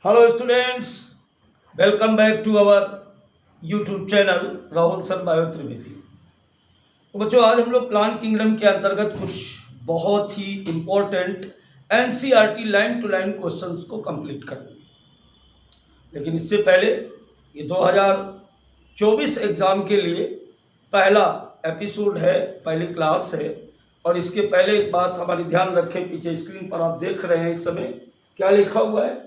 Hello students, welcome back to our YouTube channel Rahul sir bio Trivedi. तो बच्चों आज हम लोग प्लांट किंगडम के अंतर्गत कुछ बहुत ही important NCERT line to line questions को कंप्लीट करेंगे। लेकिन इससे पहले ये 2024 एग्ज़ाम के लिए पहला एपिसोड है, पहली क्लास है। और इसके पहले एक बात हमारी ध्यान रखें, पीछे स्क्रीन पर आप देख रहे हैं इस समय क्या लिखा हुआ है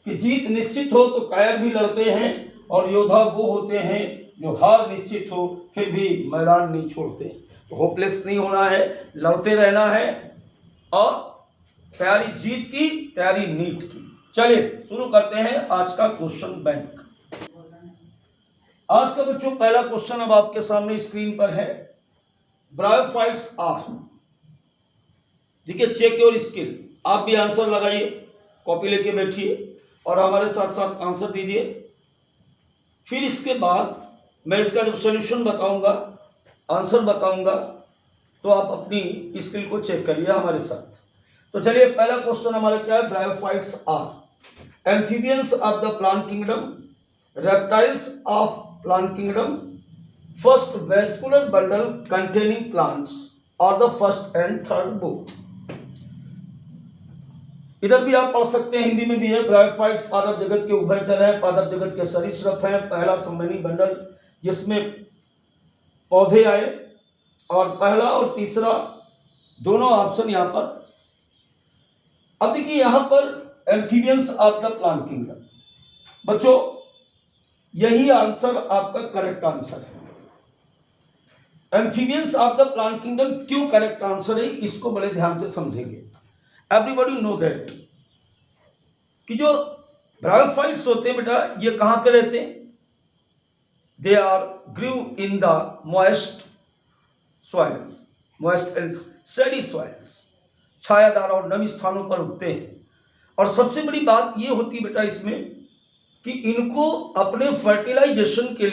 कि जीत निश्चित हो तो कायर भी लड़ते हैं और योद्धा वो होते हैं जो हार निश्चित हो फिर भी मैदान नहीं छोड़ते। तो होपलेस नहीं होना है, लड़ते रहना है और तैयारी जीत की, तैयारी नीट की। चलिए शुरू करते हैं आज का क्वेश्चन बैंक। आज का बच्चों पहला क्वेश्चन अब आपके सामने स्क्रीन पर है। ब्रायोफाइट्स आर, देखिए चेक योर स्किल। आप भी आंसर लगाइए, कॉपी लेके बैठिए और हमारे साथ साथ आंसर दीजिए। फिर इसके बाद मैं इसका जब सॉल्यूशन बताऊंगा, आंसर बताऊंगा, तो आप अपनी स्किल को चेक करिए हमारे साथ। तो चलिए पहला क्वेश्चन हमारा क्या है। Bryophytes are amphibians of the plant kingdom, reptiles of plant kingdom, first vascular bundle containing plants और the first and third both. इधर भी आप पढ़ सकते हैं, हिंदी में भी है। ब्रायोफाइट्स पादप जगत के उभयचर है, पादप जगत के सरीसृप है। पहला संवहनी बंडल जिसमें पौधे आए, और पहला और तीसरा दोनों ऑप्शन यहां पर। अब देखिए यहां पर amphibians of the plant kingdom, बच्चों यही आंसर आपका करेक्ट आंसर है। Amphibians of the plant kingdom क्यों करेक्ट आंसर है, इसको बड़े ध्यान से समझेंगे। एवरीबॉडी नो दैट कि जो ब्रायोफाइट्स होते हैं बेटा, ये कहां पे रहते हैं? They are grew in the moist soils, moist and sandy soils, छायादार और नमी स्थानों पर उगते हैं। और सबसे बड़ी बात ये होती है बेटा इसमें कि इनको अपने फर्टिलाइजेशन के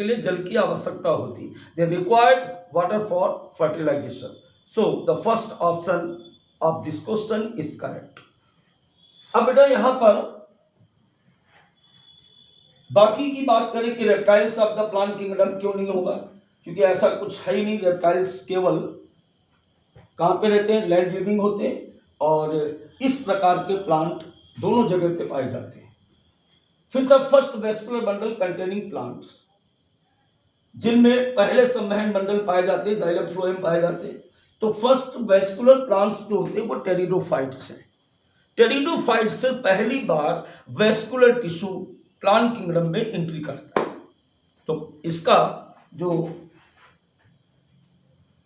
लिए जल की आवश्यकता होती। They required water for fertilisation. So the first option of this question is correct. अब बेटा यहां पर बाकी की बात करें कि reptiles of the plant kingdom क्यों नहीं होगा, क्योंकि ऐसा कुछ है ही नहीं। रेप्टाइल्स केवल कहां पे रहते हैं? लैंड लिविंग होते हैं, और इस प्रकार के प्लांट दोनों जगह पे पाए जाते हैं। फिर तक first vascular bundle containing plants, जिनमें पहले संवहन बंडल पाए जाते हैं, जाइलम फ्लोएम पाए जाते हैं। तो फर्स्ट वेस्कुलर प्लांट्स जो होते हैं वो टेरिडोफाइट्स हैं। टेरिडोफाइट्स से पहली बार वेस्कुलर टिश्यू प्लांट किंगडम में एंट्री करता है। तो इसका जो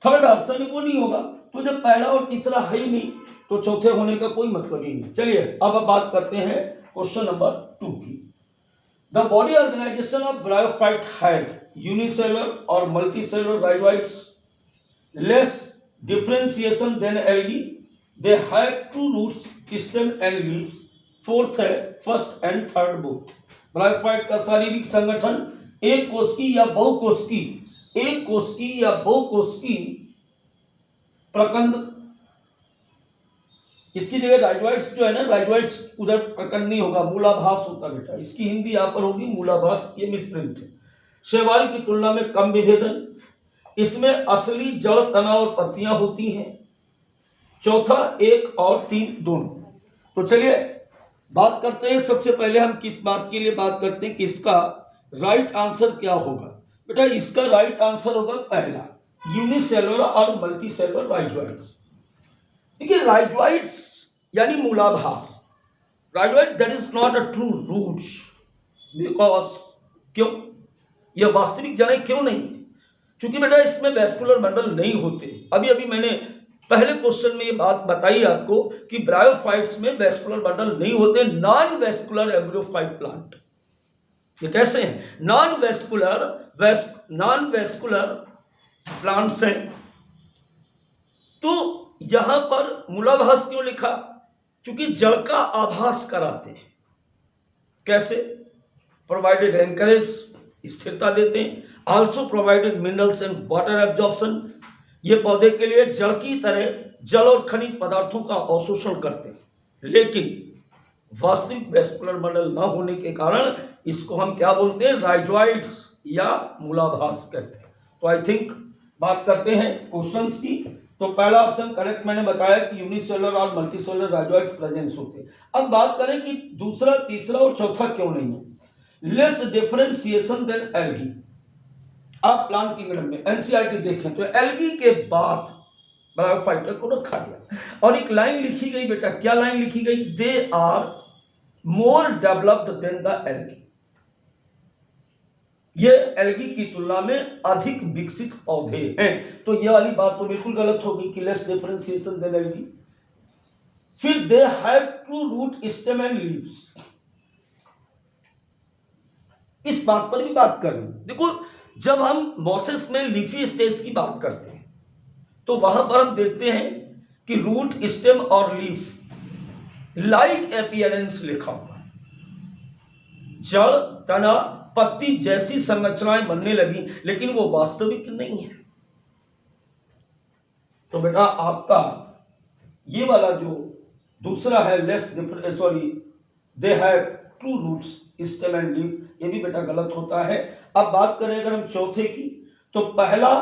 थर्ड ऑप्शन है वो नहीं होगा। तो जब पहला और तीसरा है ही नहीं तो चौथे होने का कोई मतलब ही नहीं। चलिए अब बात करते हैं क्वेश्चन नंबर 2 की। The body organisation of bryophyte have unicellular और multicellular rhizoids, less differentiation than algae. They have two roots, stem and leaves. Fourth है first and third both. Bryophyte का शारीरिक संगठन एक कोशिकी या बहुकोशिकी प्रकंद। इसकी जगह राइजोइट्स जो है ना, राइजोइट्स उधर प्रकंद नहीं होगा, मूलाभास होता बेटा। इसकी हिंदी यहां पर होगी मूलाभास, ये मिसप्रिंट है। शैवाल की तुलना में कम विभेदन, इसमें असली जड़ तना और पत्तियां होती हैं। चौथा 1 और 3 दोनों। तो चलिए बात करते हैं, सबसे पहले हम किस बात के लिए बात करते हैं कि इसका राइट आंसर क्या होगा। बेटा इसका राइट आंसर होगा पहला, यूनिसेलुलर और मल्टीसेलुलर राइजोइट्स। देखिए राइजोइट्स यानी मूलाभास, rhizoid that is not a true roots, because क्यों यह वास्तविक जड़ें क्यों नहीं? क्योंकि बेटा इसमें वेस्कुलर बंडल नहीं होते। अभी मैंने पहले क्वेश्चन में ये बात बताई आपको कि ब्रायोफाइट्स में वेस्कुलर बंडल नहीं होते। नॉन वेस्कुलर एम्ब्रियोफाइट प्लांट, ये कैसे हैं? नॉन वेस्कुलर प्लांट्स हैं। तो यहां पर मूलाभास क्यों लिखा? क्योंकि जड़ का आभास कराते हैं। कैसे? प्रोवाइडेड एंकरेज, स्थिरता देते हैं। Also provided minerals and water absorption, ये पौधे के लिए जड़ की तरह जल और खनिज पदार्थों का अवशोषण करते हैं। लेकिन वास्तविक वेस्कुलर बंडल ना होने के कारण इसको हम क्या बोलते हैं, राइजॉइड्स या मूलाभास कहते हैं। तो आई थिंक बात करते हैं क्वेश्चंस की। तो पहला ऑप्शन करेक्ट मैंने बताया कि यूनिसेलुलर और मल्टीसेलुलर राइजॉइड्स प्रेजेंस होते हैं। अब बात करें कि दूसरा, तीसरा और चौथा क्यों नहीं है। Less differentiation then algae. आप प्लांट किंगडम में एनसीईआरटी देखें तो एल्गी के बाद ब्रायोफाइटा को रखा गया और एक लाइन लिखी गई बेटा, क्या लाइन लिखी गई, they are more developed than the algae. ये एल्गी की तुलना में अधिक विकसित पौधे हैं। तो ये वाली बात तो बिल्कुल गलत होगी कि लेस डिफरेंशिएशन देन एल्गी। फिर they have to root stem and leaves, इस बात पर भी बात करनी। देखो, जब हम मॉसेस में लीफी स्टेज की बात करते हैं तो वहां पर हम देखते हैं कि रूट, स्टेम और लीफ लाइक अपीयरेंस लिखा हुआ, जड़, तना, पत्ती जैसी संरचनाएं बनने लगी, लेकिन वो वास्तविक नहीं है। तो बेटा आपका ये वाला जो दूसरा है they have two roots stem and leaf, ये भी बेटा गलत होता है। अब बात करें अगर हम चौथे की, तो पहला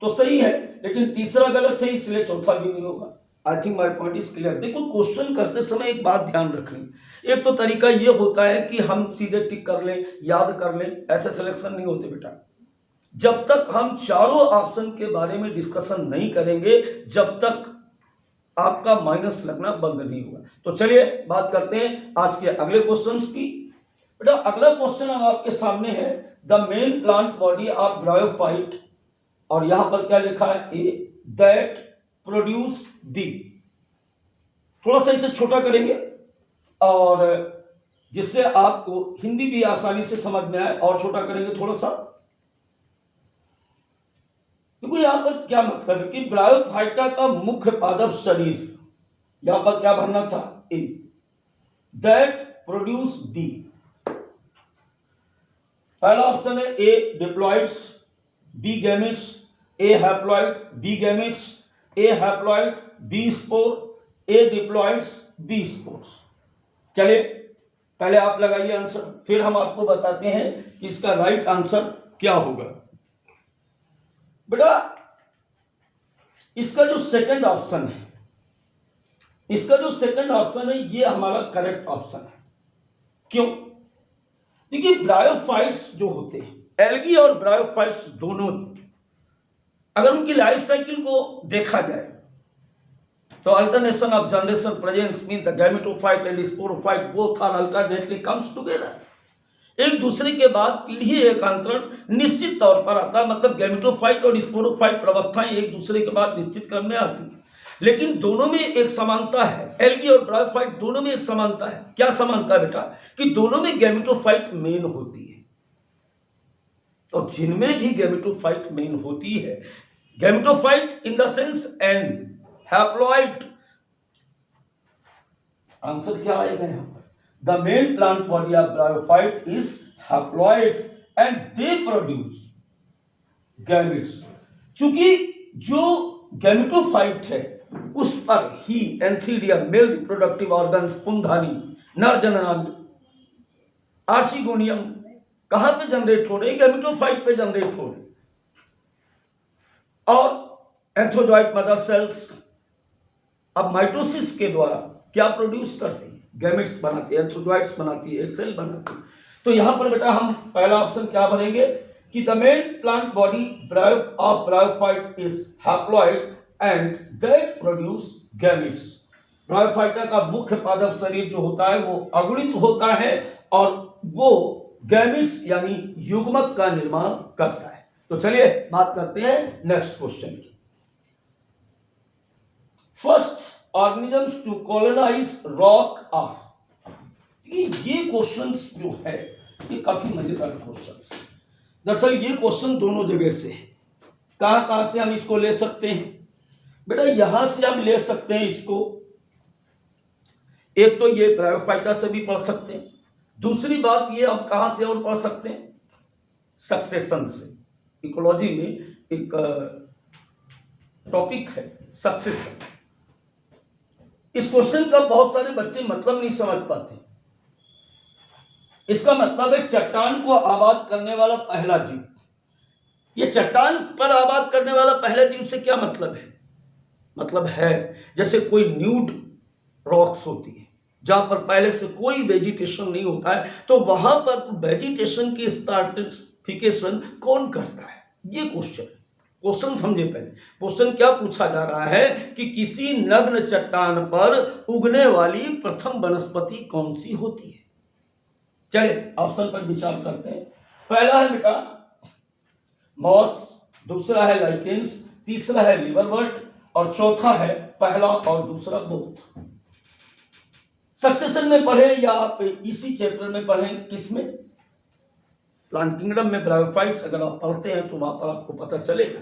तो सही है लेकिन तीसरा गलत है, इसलिए चौथा भी नहीं होगा। I think my point is clear. देखो, क्वेश्चन करते समय एक बात ध्यान रखनी, एक तो तरीका ये होता है कि हम सीधे टिक कर लें, याद कर लें, ऐसे सिलेक्शन नहीं होते बेटा। जब तक हम चारों ऑप्शन के बारे में डिस्कशन नहीं करेंगे, जब तक आपका माइनस लगना बंद नहीं होगा। तो चलिए बात करते हैं आज के अगले क्वेश्चंस की। बेटा अगला क्वेश्चन अब आपके सामने है, the main plant body of bryophyte, और यहां पर क्या लिखा है, ए दैट प्रोड्यूस डी। थोड़ा सा इसे छोटा करेंगे और जिससे आपको हिंदी भी आसानी से समझ में आए, और छोटा करेंगे थोड़ा सा। देखो यहां पर क्या मतलब है कि ब्रायोफाइटा का मुख्य पादप शरीर, यहां पर क्या भरना था, ए दैट प्रोड्यूस डी। पहला ऑप्शन है ए डिप्लॉइड्स, बी गैमेट्स, ए हैप्लॉइड, बी गैमेट्स, ए हैप्लॉइड, बी स्पोर, ए डिप्लॉइड्स, बी स्पोर्स। चलिए पहले आप लगाइए आंसर, फिर हम आपको बताते हैं कि इसका राइट आंसर क्या होगा। बेटा इसका जो सेकंड ऑप्शन है, ये हमारा करेक्ट ऑप्शन है। क्यों? देखिए ब्रायोफाइट्स जो होते हैं, एल्गी और ब्रायोफाइट्स दोनों ही, अगर उनकी लाइफ साइकिल को देखा जाए तो alternation of generation presence mean the gametophyte and sporophyte both are alternately comes together. एक दूसरे के बाद पीढ़ी एकांतरण निश्चित तौर पर आता है, मतलब गैमेटोफाइट और स्पोरोफाइट प्रवस्थाएं एक दूसरे के बाद निश्चित क्रम में आती है, लेकिन दोनों में एक समानता है। एल्गी और ब्रायोफाइट दोनों में एक समानता है। क्या समानता है बेटा? कि दोनों में गैमेटोफाइट मेन होती है, और जिनमें भी गैमेटोफाइट मेन होती है, gametophyte in the sense and haploid, answer क्या आएगा यहां पर? The main plant body of bryophyte is haploid and they produce gametes. चूंकि जो गैमेटोफाइट है उस पर ही एंथीडियम, मेल रिप्रोडक्टिव ऑर्गन्स, पुंधानी, नर जननांग, आर्चिगोनियम कहां पे जनरेट हो रहे? गैमेटोफाइट पे जनरेट हो रहे। और एंथ्रोजॉइट मदर सेल्स अब माइटोसिस के द्वारा क्या प्रोड्यूस करती है? गैमेट्स बनाती है, एंथ्रोजॉइट्स बनाती है, एक सेल बनाती है। तो यहां पर बेटा हम पहला ऑप्शन क्या भरेंगे कि the main plant body of bryophyte is haploid and that produce gametes. Bryophyta का मुख्य पादप शरीर जो होता है वो अगुणित होता है और वो गैमेट्स यानी युग्मक का निर्माण करता है। तो चलिए बात करते हैं नेक्स्ट क्वेश्चन की। First organisms to colonise rock are. ये क्वेश्चंस जो है ये काफी मजेदार क्वेश्चंस। दरअसल ये क्वेश्चन दोनों जगह से है। कहां से हम इसको ले सकते हैं? बेटा यहां से हम ले सकते हैं इसको, एक तो ये ब्रायोफाइटा से भी पढ़ सकते हैं, दूसरी बात ये हम कहां से और पढ़ सकते हैं? सक्सेशन से। इकोलॉजी में एक टॉपिक है सक्सेशन। इस क्वेश्चन का बहुत सारे बच्चे मतलब नहीं समझ पाते। इसका मतलब है चट्टान को आबाद करने वाला पहला जीव। ये चट्टान पर आबाद करने वाला पहला जीव से क्या मतलब है? मतलब है जैसे कोई न्यूड रॉक्स होती है जहां पर पहले से कोई वेजिटेशन नहीं होता है, तो वहां पर वेजिटेशन की स्टार्टिफिकेशन कौन करता है? ये क्वेश्चन समझे। पहले क्वेश्चन क्या पूछा जा रहा है कि किसी नग्न चट्टान पर उगने वाली प्रथम वनस्पति कौन सी होती है। चलिए ऑप्शन पर विचार करते हैं। पहला है बेटा मॉस, दूसरा है लाइकेंस, तीसरा है लिवरवर्ट और चौथा है पहला और दूसरा बोथ। सक्सेशन में पढ़े या आप इसी चैप्टर में पढ़ें, किसमें? प्लांट किंगडम में ब्रायोफाइट्स अगर आप पढ़ते हैं तो वहां पर आपको पता चलेगा।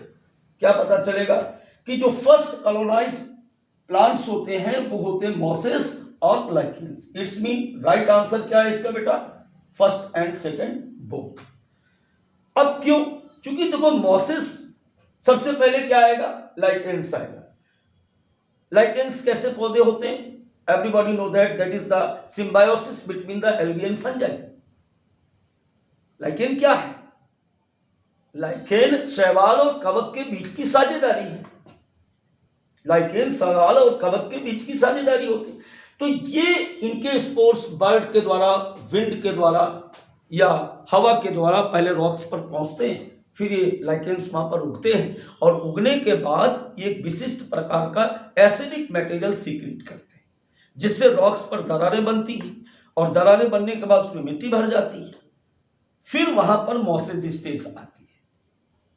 क्या पता चलेगा? कि जो फर्स्ट कॉलोनाइज प्लांट्स होते हैं वो होते हैं मॉसेस और lichens. It's mean right answer क्या है इसका बेटा? First and second both. अब क्यों? क्योंकि देखो मॉसेस सबसे पहले क्या आएगा? लाइकेंस आएगा। लाइकेंस कैसे पौधे होते हैं? Everybody know that is the symbiosis between the algae and fungi. Lichen क्या है? लाइकेन शैवाल और कवक के बीच की साझेदारी है। लाइकेन शैवाल और कवक के बीच की साझेदारी होती है। तो ये इनके स्पोर्स बर्ड के द्वारा, विंड के द्वारा या हवा के द्वारा पहले रॉक्स पर पहुंचते हैं, फिर ये लाइकेन्स वहां पर उगते हैं और उगने के बाद ये एक विशिष्ट प्रकार का एसिडिक मटेरियल सीक्रेट करते हैं जिससे रॉक्स पर दरारें बनती हैं और दरारें बनने के बाद उसमें मिट्टी भर जाती है, फिर वहां पर मॉसेज स्टेज आती है।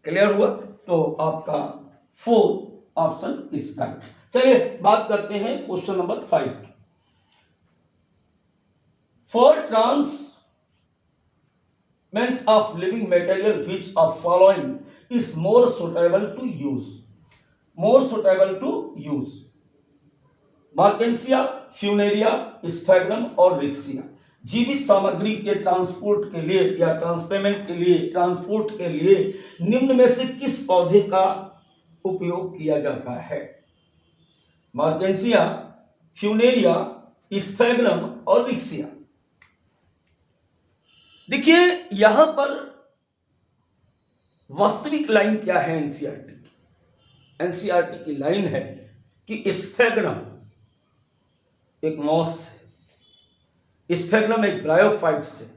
क्लियर हुआ? तो आपका 4 ऑप्शन इज राइट। चलिए बात करते हैं क्वेश्चन नंबर 5 की। For transport of living material which of following is more suitable to use? More suitable to use Marchantia, Funaria, Sphagnum और रिक्सिया। जीवित सामग्री के ट्रांसपोर्ट के लिए या ट्रांसपोर्ट के लिए निम्न में से किस पौधे का उपयोग किया जाता है? मार्केंसिया, फ्यूनेरिया, स्फेग्रम और रिक्सिया। देखिए यहां पर वास्तविक लाइन क्या है एनसीईआरटी की? एनसीईआरटी की लाइन है कि स्फेग्रम एक मॉस है, स्फेग्रम एक ब्रायोफाइट्स है,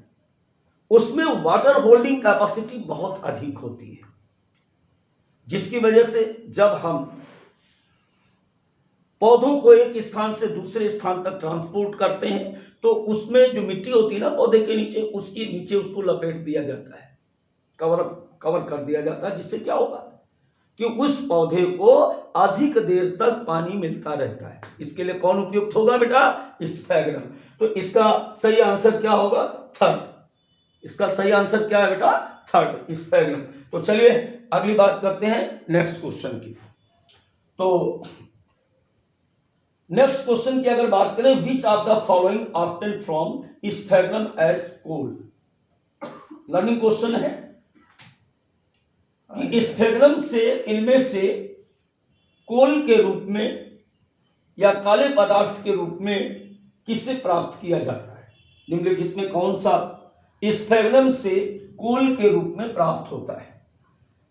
उसमें वाटर होल्डिंग कैपेसिटी बहुत अधिक होती है, जिसकी वजह से जब हम पौधों को एक स्थान से दूसरे स्थान तक ट्रांसपोर्ट करते हैं तो उसमें जो मिट्टी होती है ना पौधे के नीचे, उसके नीचे उसको लपेट दिया जाता है, कवर कर दिया जाता है, जिससे क्या होगा कि उस पौधे को अधिक देर तक पानी मिलता रहता है। इसके लिए कौन उपयुक्त होगा बेटा? स्फेग्रम। तो इसका सही आंसर क्या होगा? थर्ड। इसका सही आंसर क्या है बेटा? थर्ड, स्फेग्रम। तो चलिए अगली बात करते हैं नेक्स्ट क्वेश्चन की। तो नेक्स्ट क्वेश्चन की अगर बात करें, which of the following obtain from Sphagnum as coal? Learning question है कि स्फेग्रम से इनमें से कोल के रूप में या काले पदार्थ के रूप में किससे प्राप्त किया जाता है? निम्नलिखित में कौन सा स्फेग्रम से कोल के रूप में प्राप्त होता है?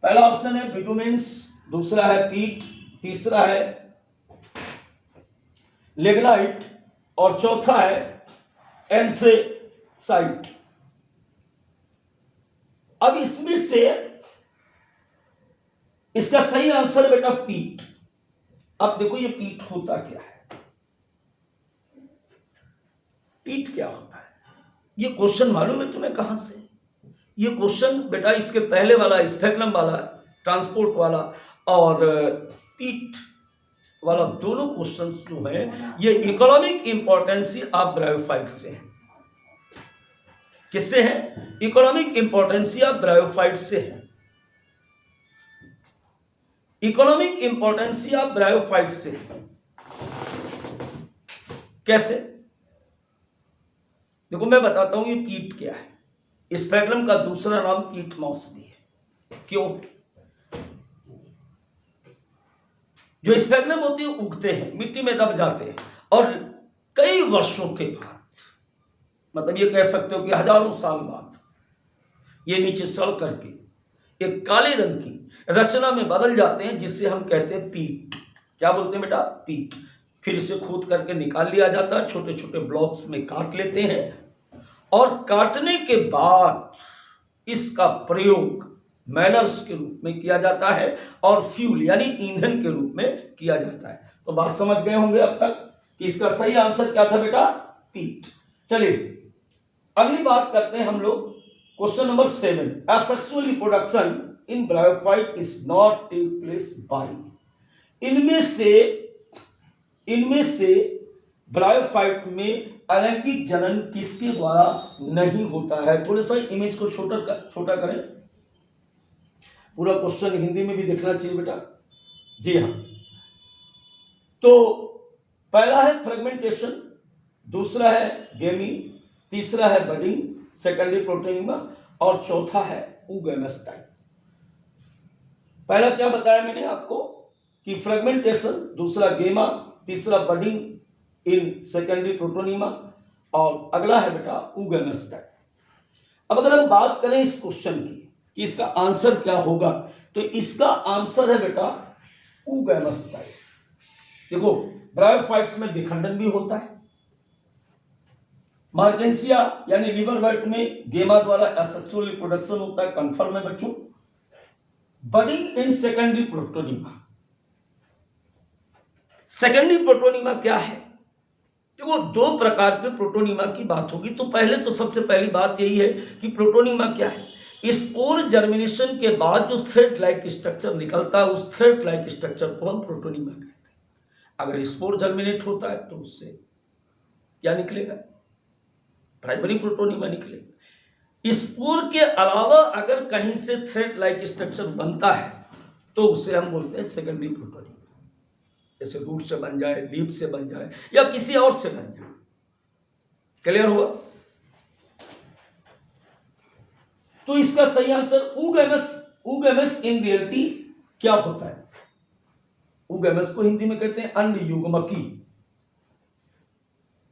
पहला ऑप्शन है बिटुमेंस, दूसरा है पीट, तीसरा है लिग्नाइट और चौथा है एंथ्रेसाइट। अब इसमें से इसका सही आंसर बेटा पीट। अब देखो ये पीट होता क्या है? पीट क्या होता है? ये क्वेश्चन मालूम है तुम्हें कहां से? ये क्वेश्चन बेटा इसके पहले वाला स्फेग्रम वाला, ट्रांसपोर्ट वाला और पीट वाला, दोनों क्वेश्चंस जो है ये इकोनॉमिक इंपॉर्टेंस ऑफ ब्रायोफाइट से है। किससे है? इकोनॉमिक इंपॉर्टेंस ऑफ ब्रायोफाइट से है। इकोनॉमिक इंपॉर्टेंस ऑफ ब्रायोफाइट से कैसे? देखो मैं बताता हूं ये पीट क्या है। स्फेग्रम का दूसरा नाम पीट मॉस भी है। क्यों? जो स्फेग्रम होते हैं उगते हैं, मिट्टी में दब जाते हैं और कई वर्षों के बाद, मतलब ये कह सकते हो कि हजारों साल बाद, ये नीचे सड़ करके एक काले रंग की रचना में बदल जाते हैं, जिससे हम कहते हैं पीट। क्या बोलते हैं बेटा? पीट। फिर इसे खोद करके निकाल लिया जाता है, छोटे छोटे ब्लॉक्स में काट लेते हैं, और काटने के बाद इसका प्रयोग मैनर्स के रूप में किया जाता है और फ्यूल यानी ईंधन के रूप में किया जाता है। तो बात समझ गए होंगे अब तक कि इसका सही आंसर क्या था बेटा? पीट। चलिए अगली बात करते हैं हम लोग, question number 7। Asexual reproduction in bryophyte is not take place by. इनमें से ब्रायोफाइट में अलैंगिक जनन किसके द्वारा नहीं होता है? थोड़ा सा इमेज को छोटा करें, पूरा क्वेश्चन हिंदी में भी देखना चाहिए बेटा। जी हाँ, तो पहला है फ्रेगमेंटेशन, दूसरा है गेमी, तीसरा है बडिंग, सेकेंडरी प्रोटोनिमा, और चौथा है oogamous टाइप। पहला क्या बताया मैंने आपको कि फ्रेगमेंटेशन, दूसरा गेमा, तीसरा बडिंग इन सेकेंडरी प्रोटोनिमा, और अगला है बेटा oogamous टाइप। अब अगर हम बात करें इस क्वेश्चन की कि इसका आंसर क्या होगा, तो इसका आंसर है बेटा oogamous टाइप। देखो ब्रायोफाइट्स में विखंडन भी होता है, मार्केंसिया यानी लीवर बर्ट में गेमा द्वारा एसेक्सुअल रिप्रोडक्शन होता है, कंफर्म है बच्चों। Budding in secondary protonema, secondary protonema क्या है? देखो दो प्रकार के प्रोटोनिमा की बात होगी, तो पहले तो सबसे पहली बात यही है कि प्रोटोनिमा क्या है। स्पोर जर्मिनेशन के बाद जो थ्रेड लाइक स्ट्रक्चर निकलता है, उस थ्रेड लाइक स्ट्रक्चर को हम प्रोटोनिमा कहते हैं। अगर स्पोर जर्मिनेट होता है तो उससे क्या निकलेगा? प्राइमरी प्रोटोनिमा निकलेगा। स्पोर के अलावा अगर कहीं से थ्रेड लाइक स्ट्रक्चर बनता है तो उसे हम बोलते हैं सेकेंडरी प्रोटोनिमा। जैसे रूट से बन जाए, लीफ से बन जाए, या किसी और से बन जाए। क्लियर हुआ? तो इसका सही आंसर oogamous इन रियलिटी क्या होता है? oogamous को हिंदी में कहते हैं अंडयुग्मकी।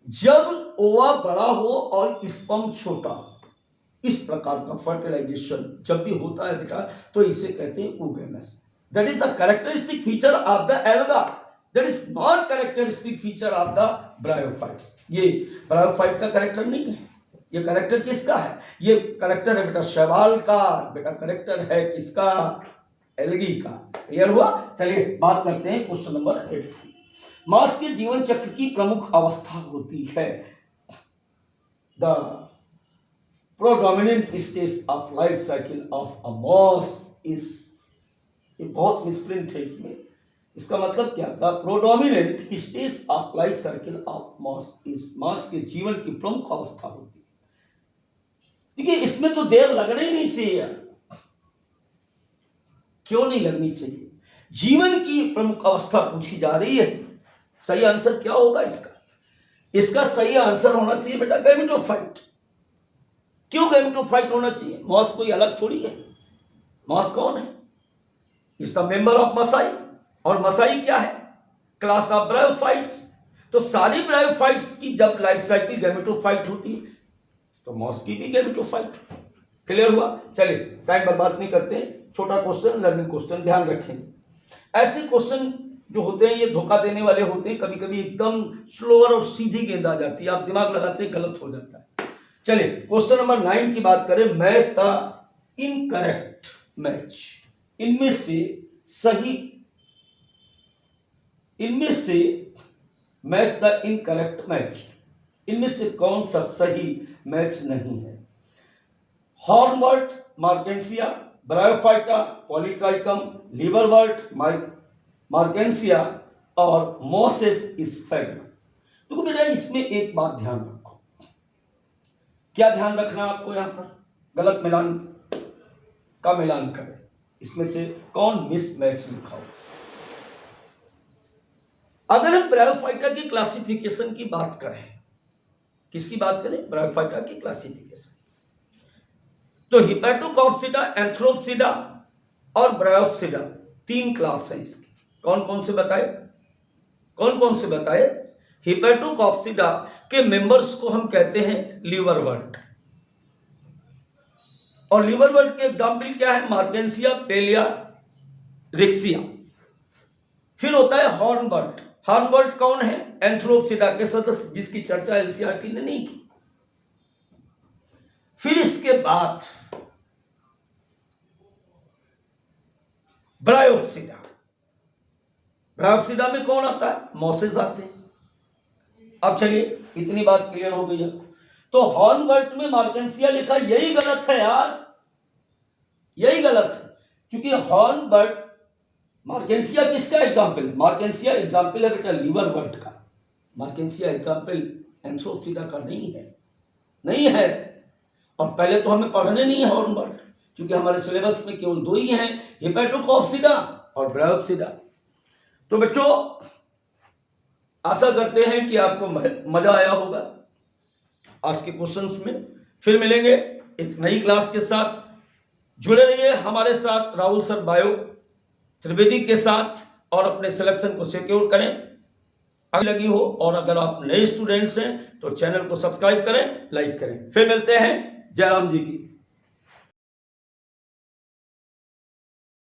जब ओवा बड़ा हो और स्पर्म छोटा हो, इस प्रकार का फर्टिलाइजेशन जब भी होता है बेटा, तो इसे कहते हैं oogamous। That is the characteristic feature of the alga, that is not characteristic feature of the bryophyte. ये ब्रायोफाइट का कैरेक्टर नहीं है, ये कैरेक्टर किसका है? ये कैरेक्टर है बेटा शैवाल का, बेटा कैरेक्टर है किसका? एल्गी का। क्लियर हुआ? चलिए बात करते हैं क्वेश्चन नंबर 8। मांस के जीवन चक्र की प्रमुख अवस्था होती है the predominant stage of life cycle of a moss is. ये बहुत मिसप्रिंट है इसमें, इसका मतलब क्या? The predominant stage of life cycle of moss is. मांस के जीवन की प्रमुख अवस्था होती है। देखिए इसमें तो देर लगनी नहीं चाहिए। क्यों नहीं लगनी चाहिए? जीवन की प्रमुख अवस्था पूछी जा रही है। सही आंसर क्या होगा इसका? इसका सही आंसर होना चाहिए बेटा गैमेटोफाइट। क्यों गैमेटोफाइट होना चाहिए? मॉस कोई अलग थोड़ी है। मॉस कौन है? Is the member of Musci, और मसाई क्या है? Class of bryophytes. तो सारी ब्रायोफाइट्स की जब लाइफ साइकिल गैमेटोफाइट होती है तो मॉस की भी गैमेटोफाइट। क्लियर हुआ? चलिए टाइम बर्बाद नहीं करते हैं, छोटा क्वेश्चन, लर्निंग क्वेश्चन, ध्यान रखें। ऐसे क्वेश्चन जो होते हैं ये धोखा देने वाले होते हैं। कभी कभी एकदम स्लोअर और सीधी गेंद आ जाती है, आप दिमाग लगाते हैं गलत हो जाता है। चलिए क्वेश्चन नंबर 9 की बात करें। Match the incorrect match. इनमें से मैच द इनकरेक्ट मैच, इनमें से कौन सा सही मैच नहीं है? Hornwort, Marchantia, Bryophyta, Polytrichum, liverwort, Marchantia और मोसेस स्फेगम। देखो बेटा इसमें एक बात ध्यान रखो। क्या ध्यान रखना आपको? यहां पर गलत मिलान का मिलान करें। इसमें से कौन मिसमैच लिखा हो? अगर हम ब्रायोफाइटा की क्लासिफिकेशन की बात करें, किसकी बात करें? ब्रायोफाइटा की क्लासिफिकेशन, तो हिपैटोकॉप्सिडा, एंथ्रोप्सिडा और ब्रायोप्सिडा 3 क्लास है इसकी। कौन कौन से बताए? हिपेटोकॉक्सिडा के मेंबर्स को हम कहते हैं लीवरवर्ट। और लीवरवर्ट के एग्जाम्पल क्या है? Marchantia, Pellia, Riccia. फिर होता है हॉर्नबर्ट। हॉर्नबर्ट कौन है? एंथ्रोप्सिडा के सदस्य, जिसकी चर्चा एनसीईआरटी ने नहीं की। फिर इसके बाद ब्रायोप्सिडा। ब्रायोप्सिडा में कौन आता है? मॉसेस आते हैं। अब चलिए, इतनी बात क्लियर हो गई है। तो हॉर्नबर्ट में मार्केंसिया लिखा, यही गलत है यार, यही गलत है। क्योंकि हॉर्नबर्ट, मार्केंसिया किसका एग्जाम्पल है? मार्केंसिया एग्जाम्पल है बेटा लीवरवर्ट का। मार्केंसिया एग्जाम्पल एंथ्रोप्सिडा का नहीं है, नहीं है। और पहले तो हमें पढ़ने नहीं है हॉर्नबर्ट, क्योंकि हमारे सिलेबस में केवल दो ही हैं, हिपेटोकॉक्सिडा और ब्रायोप्सिडा। तो बच्चों, आशा करते हैं कि आपको मजा आया होगा आज के क्वेश्चंस में। फिर मिलेंगे एक नई क्लास के साथ। जुड़े रहिए हमारे साथ, राहुल सर बायो त्रिवेदी के साथ, और अपने सिलेक्शन को सिक्योर करें अगर लगी हो। और अगर आप नए स्टूडेंट्स हैं तो चैनल को सब्सक्राइब करें, लाइक करें। फिर मिलते हैं। जय राम जी की।